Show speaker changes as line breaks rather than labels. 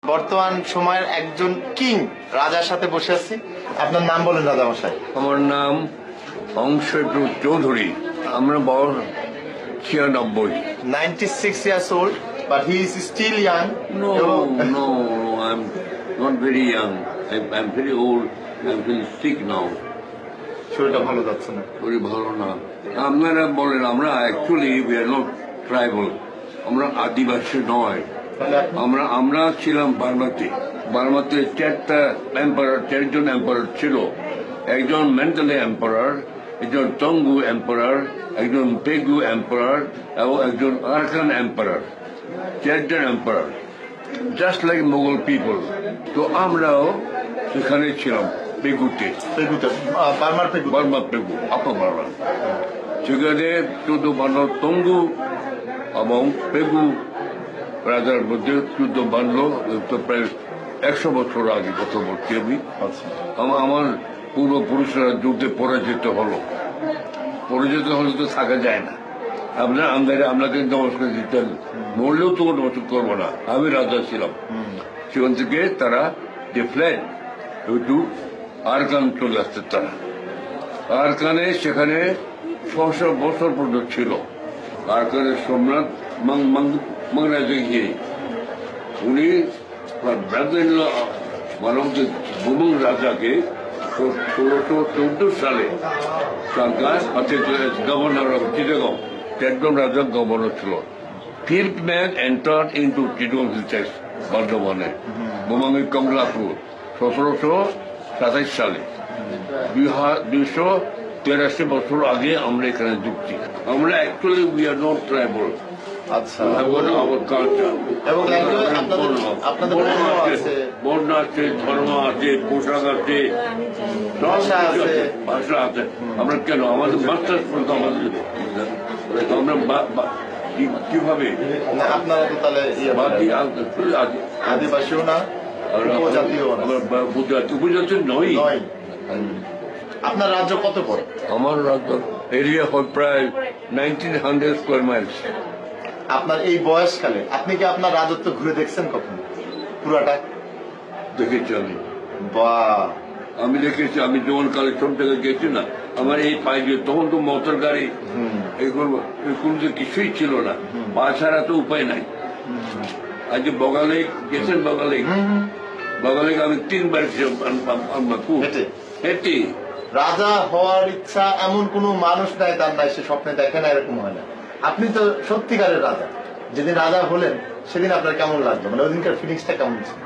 বর্তমান সময়ের একজন কিং রাজার সাথে বসে আছি। আপনার নাম বলেন রাজা মশাই।
আমার নাম অংশটু চৌধুরী। আমরা বয়স 96।
96 years old, but he is still young.
No, I'm not very young. I'm very old. I'm very sick now.
শরীরটা ভালো যাচ্ছে না।
very ভালো না। আপনারা বলেন আমরা actually we are not tribal. আমরা আদিবাসী নয়। আমরা ছিলাম বার্মাতে চারজন এম্পারার ছিল। একজন মেন্টালি এম্পারার, একজন টঙ্গু এম্পারার, একজন পেগু এম্পারার এবং একজন আরকান এম্পারার। চারজন emperor, just like Mughal people. তো আমরাও সেখানে ছিলাম পেগুতে, বার্মার পেগু, আপার বার্মা। সেখানে 14 বার্মার টঙ্গু এবং পেগু রাজার মধ্যে যুদ্ধ বাঁধলো। প্রায় 100 বছর আগে কথা বলছি আমি। আমার পূর্বপুরুষরা যুদ্ধে পরাজিত হলো তো থাকা যায় না। আপনাকে নমস্কার দিতেন, মরলেও তো নমস্কার করবো না। আমি রাজা ছিলাম। সেখান থেকে তারা ডিফ্লেট একটু আরকান চলে আসছে। তারা আরকানে সেখানে 600 বছর পর্যন্ত ছিল। আরকানের সম্রাট উনি বুমং রাজাকে 1614 সালে সরকার গভর্নর অফ চিটাগং, চারজন রাজা গভর্নর ছিল। Fifth man enter into Chittagong টেক্স বর্ধমানে বুমঙ্গের কমলাপুর 1727 সালে। 283 বছর আগে আমরা এখানে যুক্তি। আমরা actually we are not tribal.
আচ্ছা,
বর্ণ আছে, ধর্ম আছে, পোশাক আছে, ভাষা আছে। আমরা কেন আমাদের মাস্টার্স পড়তো আমাদের আমরা কিভাবে
আদিবাসীও না,
উপজাতি নয়।
আপনার রাজ্য কত বড়?
আমার রাজ্য এরিয়া হয় প্রায় 1900 স্কোয়ার মাইলস।
আপনার এই বয়সকালে আপনি কি আপনার রাজত্ব ঘুরে দেখছেন কখনো পুরাটা?
দেখেছি আমি।
বাহ,
আমি দেখেছি। আমি যখন কালে ছোট থেকে গেছি না, আমার এই পায়ে তখন তো মোটর গাড়ি এগুলো কিছুই ছিল না। পা ছাড়া তো উপায় নাই। আজ বগালে গেছেন, বগালে আমি 3 বার হেঁটে।
রাজা হওয়ার ইচ্ছা এমন কোন মানুষ নাই তার নাই, সে স্বপ্নে দেখে না, এরকম হয় না। আপনি তো সত্যিকারের রাজা। যেদিন রাজা হলেন সেদিন আপনার কেমন লাগলো, মানে ওই দিনকার ফিলিংসটা কেমন ছিল?